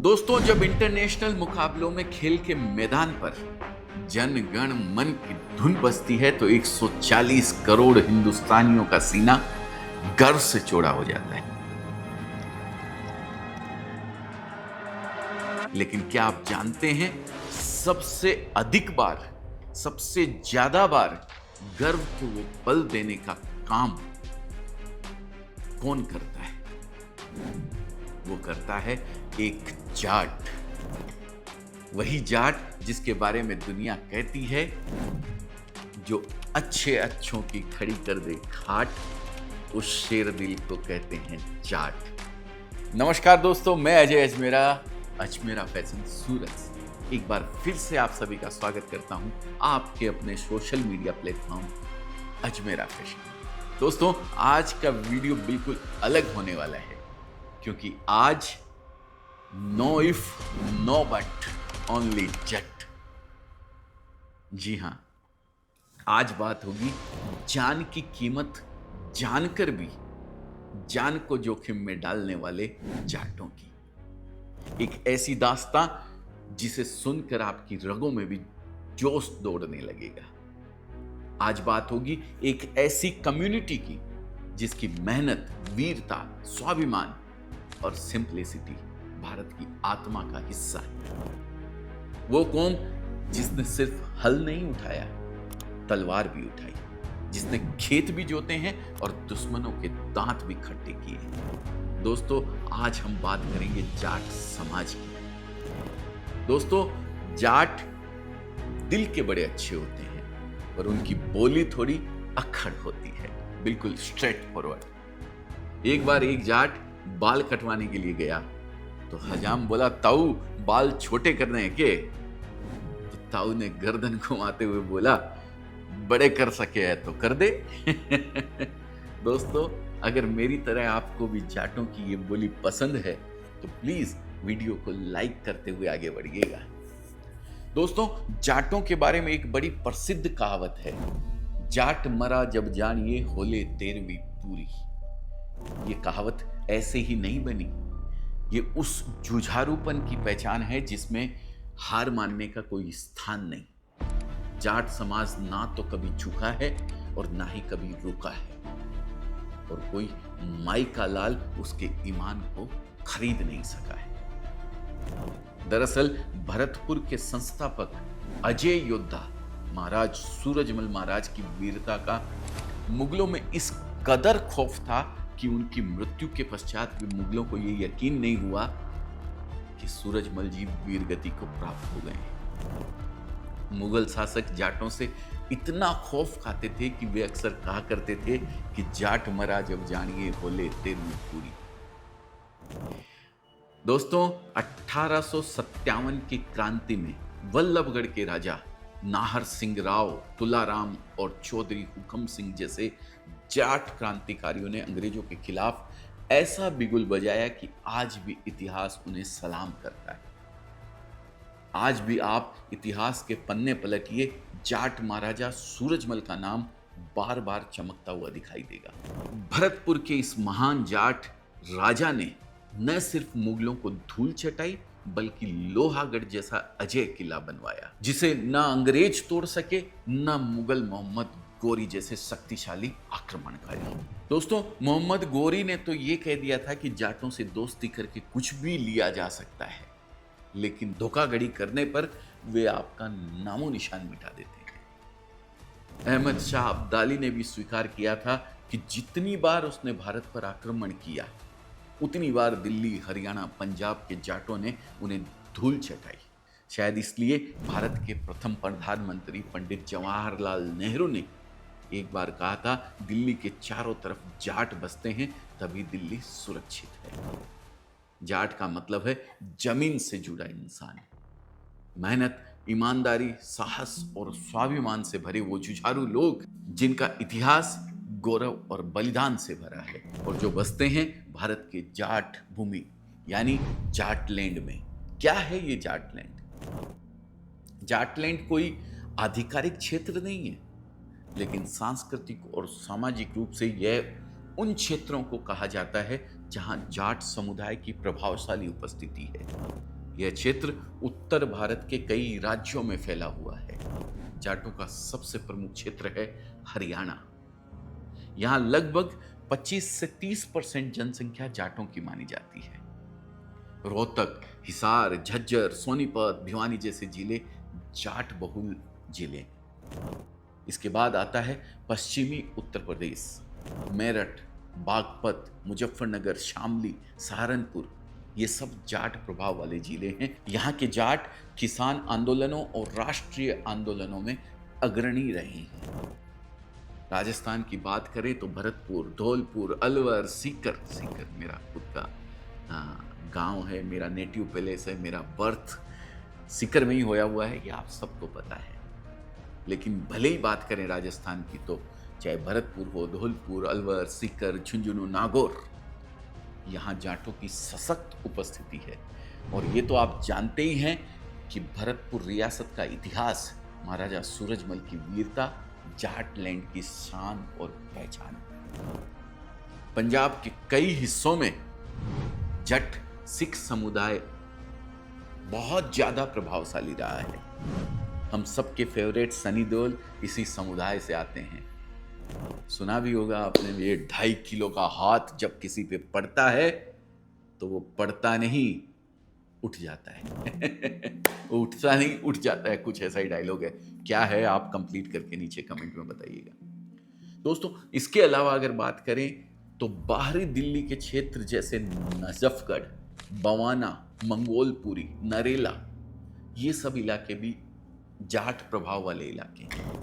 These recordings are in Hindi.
दोस्तों, जब इंटरनेशनल मुकाबलों में खेल के मैदान पर जन गण मन की धुन बजती है तो 140 करोड़ हिंदुस्तानियों का सीना गर्व से चौड़ा हो जाता है। लेकिन क्या आप जानते हैं, सबसे अधिक बार, सबसे ज्यादा बार गर्व को वो पल देने का काम कौन करता है? वो करता है एक जाट। वही जाट जिसके बारे में दुनिया कहती है, जो अच्छे अच्छों की खड़ी कर दे खाट, उस शेर दिल को कहते हैं जाट। नमस्कार दोस्तों, मैं अजय अजमेरा फैशन सूरत एक बार फिर से आप सभी का स्वागत करता हूं आपके अपने social media platform Ajmera fashion. दोस्तों, आज का वीडियो बिल्कुल अलग होने वाला है, क्योंकि आज no if no but only Jatt. जी हां, आज बात होगी जान की कीमत जानकर भी जान को जोखिम में डालने वाले जाटों की। एक ऐसी दास्तां जिसे सुनकर आपकी रगों में भी जोश दौड़ने लगेगा। आज बात होगी एक ऐसी कम्युनिटी की जिसकी मेहनत, वीरता, स्वाभिमान और सिंप्लिसिटी भारत की आत्मा का हिस्सा है। वो कौम जिसने सिर्फ हल नहीं उठाया, तलवार भी उठाई, जिसने खेत भी जोते हैं और दुश्मनों के दांत भी खट्टे किए। दोस्तों, आज हम बात करेंगे जाट समाज की। दोस्तों, जाट दिल के बड़े अच्छे होते हैं, पर उनकी बोली थोड़ी अक्खड़ होती है, बिल्कुल स्ट्रेट फॉरवर्ड। एक बार एक जाट बाल कटवाने के लिए गया तो हजाम बोला, ताऊ बाल छोटे करने हैं के? तो ताऊ ने गर्दन घुमाते हुए बोला, बड़े कर सके है तो कर दे। दोस्तों, अगर मेरी तरह आपको भी जाटों की ये बोली पसंद है तो प्लीज वीडियो को लाइक करते हुए आगे बढ़िएगा। दोस्तों, जाटों के बारे में एक बड़ी प्रसिद्ध कहावत है, जाट मरा जब जानिए होले 13वीं पूरी। ये कहावत ऐसे ही नहीं बनी, ये उस जुझारूपन की पहचान है जिसमें हार मानने का कोई स्थान नहीं। जाट समाज ना तो कभी झुका है और ना ही कभी रुका है, और कोई माई का लाल उसके ईमान को खरीद नहीं सका है। दरअसल भरतपुर के संस्थापक अजय योद्धा महाराज सूरजमल महाराज की वीरता का मुगलों में इस कदर खौफ था कि उनकी मृत्यु के पश्चात भी मुगलों को यह यकीन नहीं हुआ कि सूरजमल जी वीरगति को प्राप्त हो गए। मुगल शासक जाटों से इतना खौफ खाते थे कि वे अक्सर कहा करते थे कि जाट मरा जब जानिए होले 13वीं पूरी। दोस्तों, 1857 की क्रांति में वल्लभगढ़ के राजा नाहर सिंह राव, तुलाराम और चौधरी हुकम सिंह जैसे जाट क्रांतिकारियों ने अंग्रेजों के खिलाफ ऐसा बिगुल बजाया कि आज भी इतिहास उन्हें सलाम करता है। आज भी आप इतिहास के पन्ने पलटिए, जाट महाराजा सूरजमल का नाम बार बार चमकता हुआ दिखाई देगा। भरतपुर के इस महान जाट राजा ने न सिर्फ मुगलों को धूल चटाई, बल्कि लोहागढ़ जैसा अजय किला बनवाया, जिसे ना अंग्रेज तोड़ सके, ना मुगल मोहम्मद गोरी जैसे शक्तिशाली आक्रमणकारी। दोस्तों, मोहम्मद गोरी ने तो ये कह दिया था कि जाटों से दोस्ती करके कुछ भी लिया जा सकता है, लेकिन धोखाधड़ी करने पर वे आपका नामो निशान मिटा देते हैं। अहमद शाह अब्दाली ने भी स्वीकार किया था कि जितनी बार उसने भारत पर आक्रमण किया, उतनी बार दिल्ली, हरियाणा, पंजाब के जाटों ने उन्हें धूल चटाई। शायद इसलिए भारत के प्रथम प्रधानमंत्री पंडित जवाहरलाल नेहरू ने एक बार कहा था, दिल्ली के चारों तरफ जाट बसते हैं तभी दिल्ली सुरक्षित है। जाट का मतलब है जमीन से जुड़ा इंसान। मेहनत, ईमानदारी, साहस और स्वाभिमान से भरे वो जुझारू लोग जिनका इतिहास गौरव और बलिदान से भरा है, और जो बसते हैं भारत के जाट भूमि यानी जाटलैंड में। क्या है ये जाटलैंड? जाटलैंड कोई आधिकारिक क्षेत्र नहीं है, लेकिन सांस्कृतिक और सामाजिक रूप से यह उन क्षेत्रों को कहा जाता है जहां जाट समुदाय की प्रभावशाली उपस्थिति है। यह क्षेत्र उत्तर भारत के कई राज्यों में फैला हुआ है। जाटों का सबसे प्रमुख क्षेत्र है हरियाणा। यहां लगभग 25 से 30% जनसंख्या जाटों की मानी जाती है। रोहतक, हिसार, झज्जर, सोनीपत, भिवानी जैसे जिले जाट बहुल जिले। इसके बाद आता है पश्चिमी उत्तर प्रदेश, मेरठ, बागपत, मुजफ्फरनगर, शामली, सहारनपुर, ये सब जाट प्रभाव वाले जिले हैं। यहाँ के जाट किसान आंदोलनों और राष्ट्रीय आंदोलनों में अग्रणी रहे हैं। राजस्थान की बात करें तो भरतपुर, धौलपुर, अलवर, सीकर मेरा खुद का गांव है, मेरा नेटिव प्लेस है, मेरा बर्थ सीकर में ही होया हुआ है, ये आप सबको पता है। लेकिन भले ही बात करें राजस्थान की तो चाहे भरतपुर हो, धौलपुर, अलवर, सीकर, झुंझुनू, नागौर, यहाँ जाटों की सशक्त उपस्थिति है। और ये तो आप जानते ही हैं कि भरतपुर रियासत का इतिहास, महाराजा सूरजमल की वीरता, जाट लैंड की शान और पहचान। पंजाब के कई हिस्सों में जट सिख समुदाय बहुत ज्यादा प्रभावशाली रहा है। हम सबके फेवरेट सनी देओल इसी समुदाय से आते हैं। सुना भी होगा आपने, ये 2.5 किलो का हाथ जब किसी पे पड़ता है तो वो पड़ता नहीं, उठ जाता है। वो उठता नहीं, उठ जाता है, कुछ ऐसा ही डायलॉग है। क्या है आप कंप्लीट करके नीचे कमेंट में बताइएगा। दोस्तों, इसके अलावा अगर बात करें तो बाहरी दिल्ली के क्षेत्र जैसे नजफगढ़, बवाना, मंगोलपुरी, नरेला, ये सब इलाके भी जाट प्रभाव वाले इलाके हैं।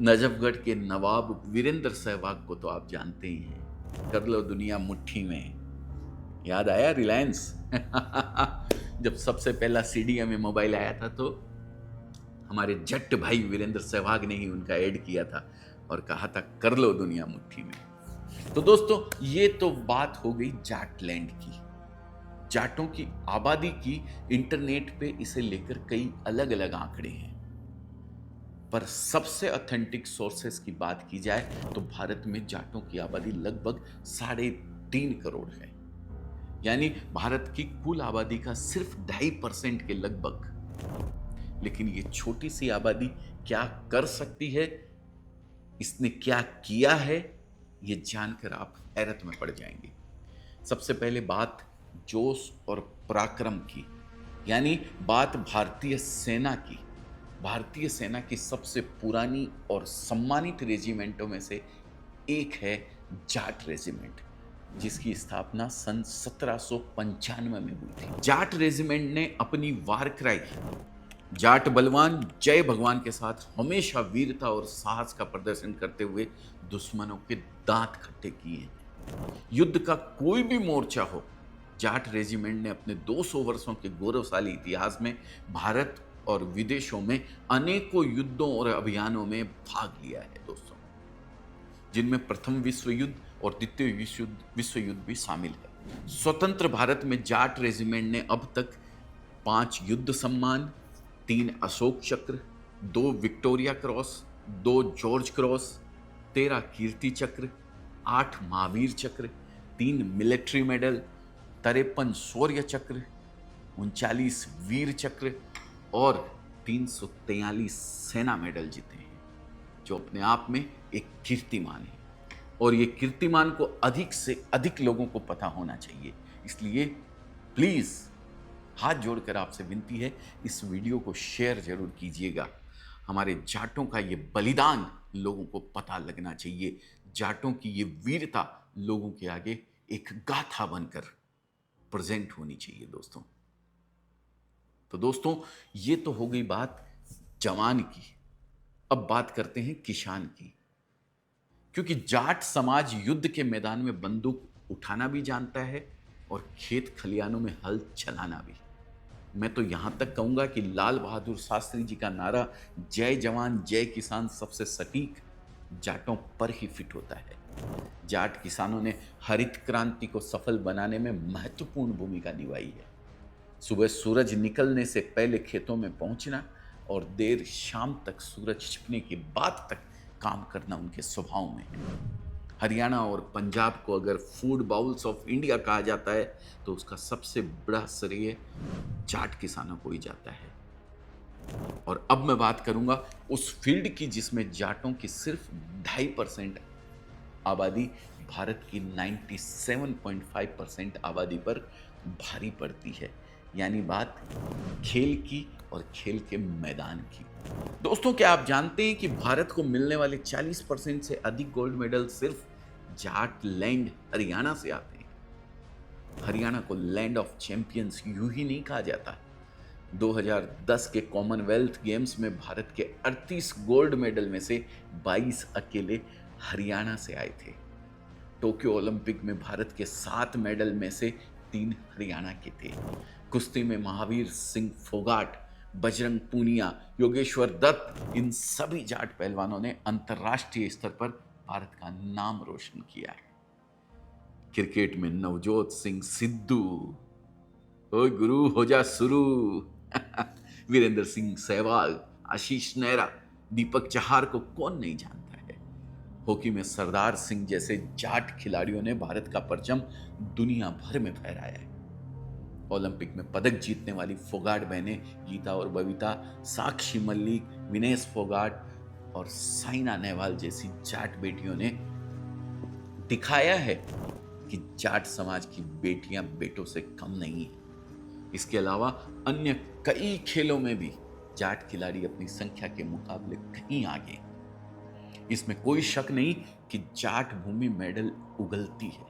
नजफगढ़ के नवाब वीरेंद्र सहवाग को तो आप जानते ही हैं, कर लो दुनिया मुट्ठी में। याद आया रिलायंस? जब सबसे पहला सीडीएम में मोबाइल आया था तो हमारे जट भाई वीरेंद्र सहवाग ने ही उनका ऐड किया था और कहा था कर लो दुनिया मुट्ठी में। तो दोस्तों, ये तो बात हो गई जाटलैंड की, जाटों की आबादी की। इंटरनेट पे इसे लेकर कई अलग अलग आंकड़े हैं, पर सबसे ऑथेंटिक सोर्सेस की बात की जाए तो भारत में जाटों की आबादी लगभग 3.5 करोड़ है। यानी भारत की कुल आबादी का सिर्फ 2.5% के लगभग। लेकिन ये छोटी सी आबादी क्या कर सकती है, इसने क्या किया है, ये जानकर आप हैरत में पड़ जाएंगे। सबसे पहले बात जोश और पराक्रम की, यानी बात भारतीय सेना की। भारतीय सेना की सबसे पुरानी और सम्मानित रेजिमेंटों में से एक है जाट रेजिमेंट, जिसकी स्थापना सन 1795 में हुई थी। जाट रेजिमेंट ने अपनी वार क्राई जाट बलवान जय भगवान के साथ हमेशा वीरता और साहस का प्रदर्शन करते हुए दुश्मनों के दांत खट्टे किए। युद्ध का कोई भी मोर्चा हो, जाट रेजिमेंट ने अपने 200 वर्षों के गौरवशाली इतिहास में भारत और विदेशों में अनेकों युद्धों और अभियानों में भाग लिया है दोस्तों, जिनमें प्रथम विश्व युद्ध और द्वितीय विश्व युद्ध भी शामिल है। स्वतंत्र भारत में जाट रेजिमेंट ने अब तक 5 युद्ध सम्मान, 3 अशोक चक्र, 2 विक्टोरिया क्रॉस, 2 जॉर्ज क्रॉस, 13 कीर्ति चक्र, 8 महावीर चक्र, 3 मिलिट्री मेडल, 53 शौर्य चक्र, 39 वीर चक्र और 343 सेना मेडल जीते हैं, जो अपने आप में एक कीर्तिमान है। और ये कीर्तिमान को अधिक से अधिक लोगों को पता होना चाहिए। इसलिए प्लीज हाथ जोड़कर आपसे विनती है, इस वीडियो को शेयर जरूर कीजिएगा। हमारे जाटों का ये बलिदान लोगों को पता लगना चाहिए। जाटों की ये वीरता लोगों के आगे एक गाथा बनकर प्रेजेंट होनी चाहिए दोस्तों। तो दोस्तों, ये तो हो गई बात जवान की। अब बात करते हैं किसान की, क्योंकि जाट समाज युद्ध के मैदान में बंदूक उठाना भी जानता है और खेत खलियानों में हल चलाना भी। मैं तो यहां तक कहूंगा कि लाल बहादुर शास्त्री जी का नारा जय जवान जय किसान सबसे सटीक जाटों पर ही फिट होता है। जाट किसानों ने हरित क्रांति को सफल बनाने में महत्वपूर्ण भूमिका निभाई है। सुबह सूरज निकलने से पहले खेतों में पहुंचना और देर शाम तक सूरज छिपने के बाद तक काम करना उनके स्वभाव में है। हरियाणा और पंजाब को अगर फूड बाउल्स ऑफ इंडिया कहा जाता है तो उसका सबसे बड़ा श्रेय जाट किसानों को ही जाता है। और अब मैं बात करूंगा उस फील्ड की जिसमें जाटों की सिर्फ 2.5% आबादी भारत की 97.5% आबादी पर भारी पड़ती है, यानी बात खेल की और खेल के मैदान की। दोस्तों, क्या आप जानते हैं कि भारत को मिलने वाले 40% से अधिक गोल्ड मेडल सिर्फ जाट लैंड हरियाणा से आते हैं। हरियाणा को लैंड ऑफ चैंपियंस यूं ही नहीं कहा जाता। 2010 के कॉमनवेल्थ गेम्स में भारत के 38 गोल्ड मेडल में से 22 अकेले हरियाणा से आए थे। टोक्यो ओलंपिक में भारत के 7 मेडल में से 3 हरियाणा के थे। कुश्ती में महावीर सिंह फोगाट, बजरंग पूनिया, योगेश्वर दत्त, इन सभी जाट पहलवानों ने अंतर्राष्ट्रीय स्तर पर भारत का नाम रोशन किया है। क्रिकेट में नवजोत सिंह सिद्धू, ओए गुरु हो जा शुरू वीरेंद्र सिंह सहवाग, आशीष नेहरा, दीपक चहार को कौन नहीं जानता है। हॉकी में सरदार सिंह जैसे जाट खिलाड़ियों ने भारत का परचम दुनिया भर में फहराया है। ओलंपिक में पदक जीतने वाली फोगाट बहनें गीता और बबीता, साक्षी मल्लिक, विनेश फोगाट और साइना नेहवाल जैसी जाट बेटियों ने दिखाया है कि जाट समाज की बेटियां बेटों से कम नहीं है। इसके अलावा अन्य कई खेलों में भी जाट खिलाड़ी अपनी संख्या के मुकाबले कहीं आगे। इसमें कोई शक नहीं कि जाट भूमि मेडल उगलती है।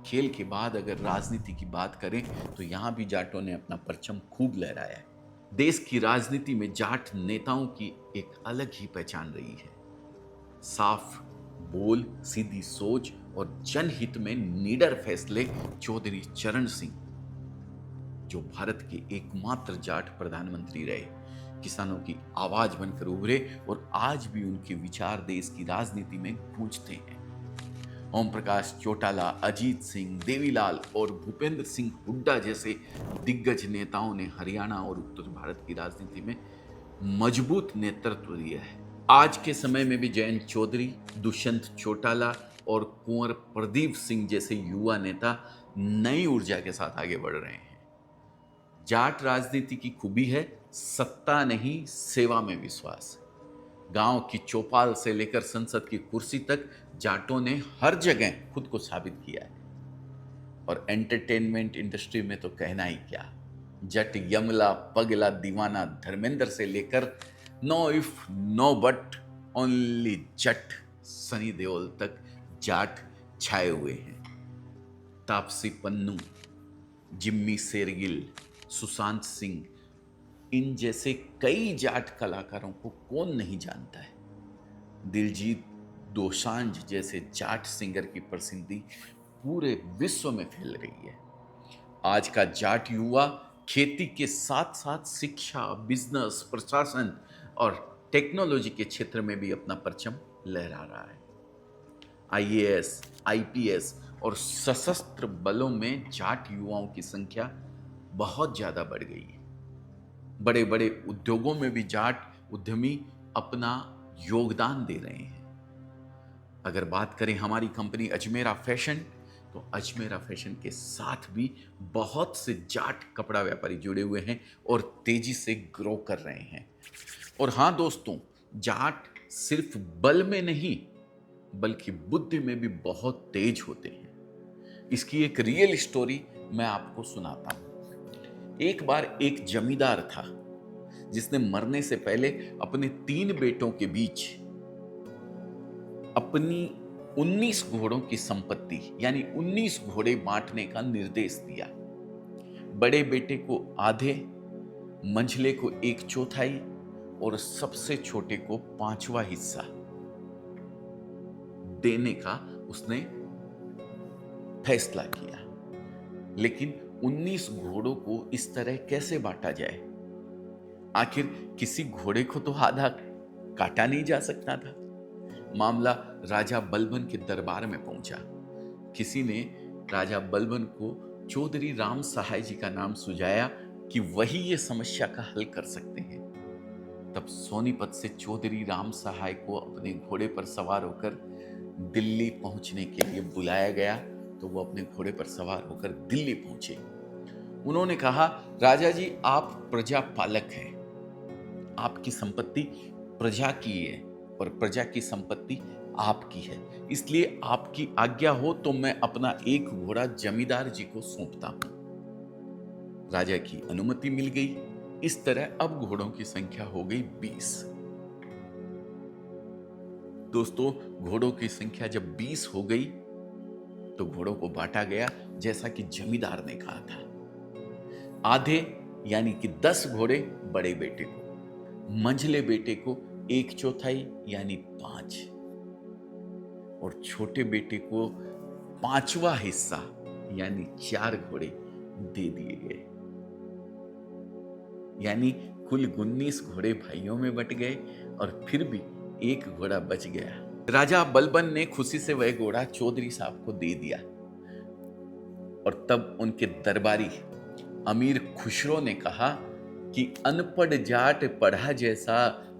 खेल के बाद अगर राजनीति की बात करें तो यहां भी जाटों ने अपना परचम खूब लहराया है। देश की राजनीति में जाट नेताओं की एक अलग ही पहचान रही है। साफ बोल, सीधी सोच और जनहित में निडर फैसले चौधरी चरण सिंह, जो भारत के एकमात्र जाट प्रधानमंत्री रहे, किसानों की आवाज बनकर उभरे और आज भी उनके विचार देश की राजनीति में गूंजते हैं। ओम प्रकाश चौटाला, अजीत सिंह, देवीलाल और भूपेंद्र सिंह हुड्डा जैसे दिग्गज नेताओं ने हरियाणा और उत्तर भारत की राजनीति में मजबूत नेतृत्व दिया है। आज के समय में भी जयंत चौधरी, दुष्यंत चौटाला और कुंवर प्रदीप सिंह जैसे युवा नेता नई ऊर्जा के साथ आगे बढ़ रहे हैं। जाट राजनीति की खूबी है सत्ता नहीं, सेवा में विश्वास। गांव की चौपाल से लेकर संसद की कुर्सी तक जाटों ने हर जगह खुद को साबित किया है। और एंटरटेनमेंट इंडस्ट्री में तो कहना ही क्या, जट यमला पगला दीवाना धर्मेंद्र से लेकर no if no but only Jatt Sunny Deol तक जाट छाए हुए हैं। तापसी पन्नू, जिम्मी शेरगिल, सुशांत सिंह, इन जैसे कई जाट कलाकारों को कौन नहीं जानता है। दिलजीत दोसांझ जैसे जाट सिंगर की प्रसिद्धि पूरे विश्व में फैल रही है। आज का जाट युवा खेती के साथ साथ शिक्षा, बिजनेस, प्रशासन और टेक्नोलॉजी के क्षेत्र में भी अपना परचम लहरा रहा है। आईएएस, आईपीएस और सशस्त्र बलों में जाट युवाओं की संख्या बहुत ज्यादा बढ़ गई है। बड़े बड़े उद्योगों में भी जाट उद्यमी अपना योगदान दे रहे हैं। अगर बात करें हमारी कंपनी अजमेरा फैशन, तो अजमेरा फैशन के साथ भी बहुत से जाट कपड़ा व्यापारी जुड़े हुए हैं और तेजी से ग्रो कर रहे हैं। और हाँ दोस्तों, जाट सिर्फ बल में नहीं बल्कि बुद्धि में भी बहुत तेज होते हैं। इसकी एक रियल स्टोरी मैं आपको सुनाता हूं। एक बार एक जमींदार था जिसने मरने से पहले अपने 3 बेटों के बीच अपनी 19 घोड़ों की संपत्ति यानी 19 घोड़े बांटने का निर्देश दिया। बड़े बेटे को आधे, मंझले को 1/4 और सबसे छोटे को 5वां हिस्सा देने का उसने फैसला किया। लेकिन 19 घोड़ों को इस तरह कैसे बांटा जाए? आखिर किसी घोड़े को तो आधा काटा नहीं जा सकता था। मामला राजा बलबन के दरबार में पहुंचा। किसी ने राजा बलबन को चौधरी राम सहाय जी का नाम सुझाया कि वही ये समस्या का हल कर सकते हैं। तब सोनीपत से चौधरी राम सहाय को अपने घोड़े पर सवार होकर दिल्ली पहुंचने के लिए बुलाया गया तो वो अपने घोड़े पर सवार होकर दिल्ली पहुंचे। उन्होंने कहा, राजा जी आप प्रजा पालक हैं, आपकी संपत्ति प्रजा की है और प्रजा की संपत्ति आपकी है, इसलिए आपकी आज्ञा हो तो मैं अपना एक घोड़ा जमींदार जी को सौंपता हूं। राजा की अनुमति मिल गई। इस तरह अब घोड़ों की संख्या हो गई 20। दोस्तों, घोड़ों की संख्या जब 20 हो गई तो घोड़ों को बांटा गया जैसा कि जमींदार ने कहा था। आधे यानी कि 10 घोड़े बड़े बेटे को, मंझले बेटे को 1/4 यानी 5 और छोटे बेटे को 5वां हिस्सा यानी 4 घोड़े दे दिए गए। यानी कुल 19 घोड़े भाइयों में बट गए और फिर भी एक घोड़ा बच गया। राजा बलबन ने खुशी से वह घोड़ा चौधरी साहब को दे दिया और तब उनके दरबारी अमीर खुसरो ने कहा कि अनपढ़ जाट पढ़ा जैसा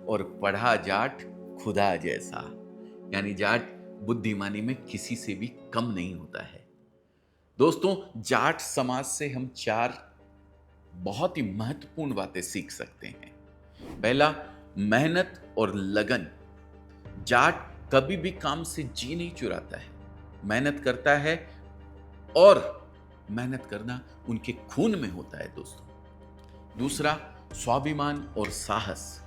और पढ़ा जाट खुदा जैसा। यानी जाट बुद्धिमानी में किसी से भी कम नहीं होता है। दोस्तों, जाट समाज से हम 4 बहुत ही महत्वपूर्ण बातें सीख सकते हैं। पहला, मेहनत और लगन। जाट कभी भी काम से जी नहीं चुराता है, मेहनत करता है और मेहनत करना उनके खून में होता है दोस्तों। दूसरा, स्वाभिमान और साहस।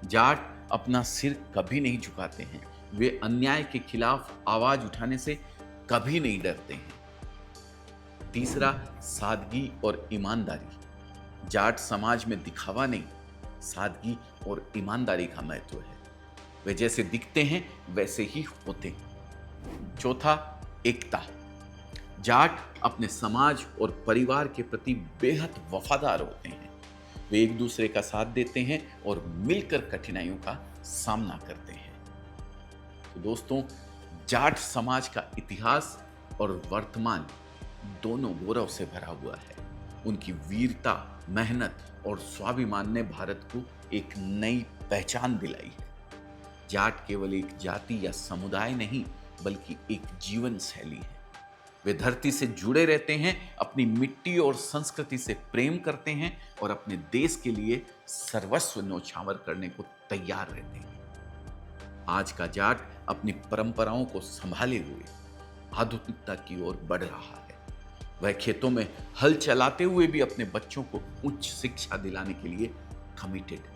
जाट अपना सिर कभी नहीं झुकाते हैं, वे अन्याय के खिलाफ आवाज उठाने से कभी नहीं डरते हैं। तीसरा, सादगी और ईमानदारी। जाट समाज में दिखावा नहीं, सादगी और ईमानदारी का महत्व है। वे जैसे दिखते हैं वैसे ही होते हैं। चौथा, एकता। जाट अपने समाज और परिवार के प्रति बेहद वफादार होते हैं। वे एक दूसरे का साथ देते हैं और मिलकर कठिनाइयों का सामना करते हैं। तो दोस्तों, जाट समाज का इतिहास और वर्तमान दोनों गौरव से भरा हुआ है। उनकी वीरता, मेहनत और स्वाभिमान ने भारत को एक नई पहचान दिलाई है। जाट केवल एक जाति या समुदाय नहीं बल्कि एक जीवन शैली है। वे धरती से जुड़े रहते हैं, अपनी मिट्टी और संस्कृति से प्रेम करते हैं और अपने देश के लिए सर्वस्व न्यौछावर करने को तैयार रहते हैं। आज का जाट अपनी परंपराओं को संभाले हुए आधुनिकता की ओर बढ़ रहा है। वह खेतों में हल चलाते हुए भी अपने बच्चों को उच्च शिक्षा दिलाने के लिए कमिटेड है।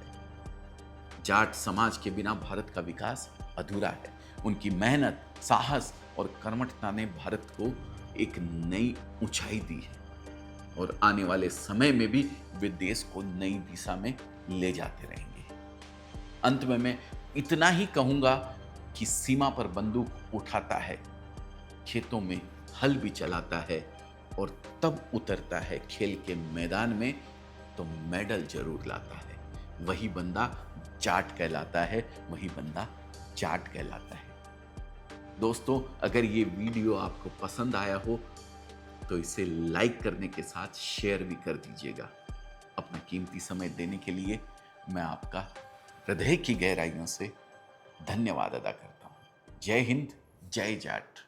जाट समाज के बिना भारत का विकास अधूरा है। उनकी मेहनत, साहस और कर्मठता ने भारत को एक नई ऊंचाई दी है और आने वाले समय में भी वे देश को नई दिशा में ले जाते रहेंगे। अंत में मैं इतना ही कहूंगा कि सीमा पर बंदूक उठाता है, खेतों में हल भी चलाता है और तब उतरता है खेल के मैदान में तो मेडल जरूर लाता है। वही बंदा जाट कहलाता है, वही बंदा जाट कहलाता है। दोस्तों, अगर ये वीडियो आपको पसंद आया हो तो इसे लाइक करने के साथ शेयर भी कर दीजिएगा। अपना कीमती समय देने के लिए मैं आपका हृदय की गहराइयों से धन्यवाद अदा करता हूँ। जय हिंद, जय जाट।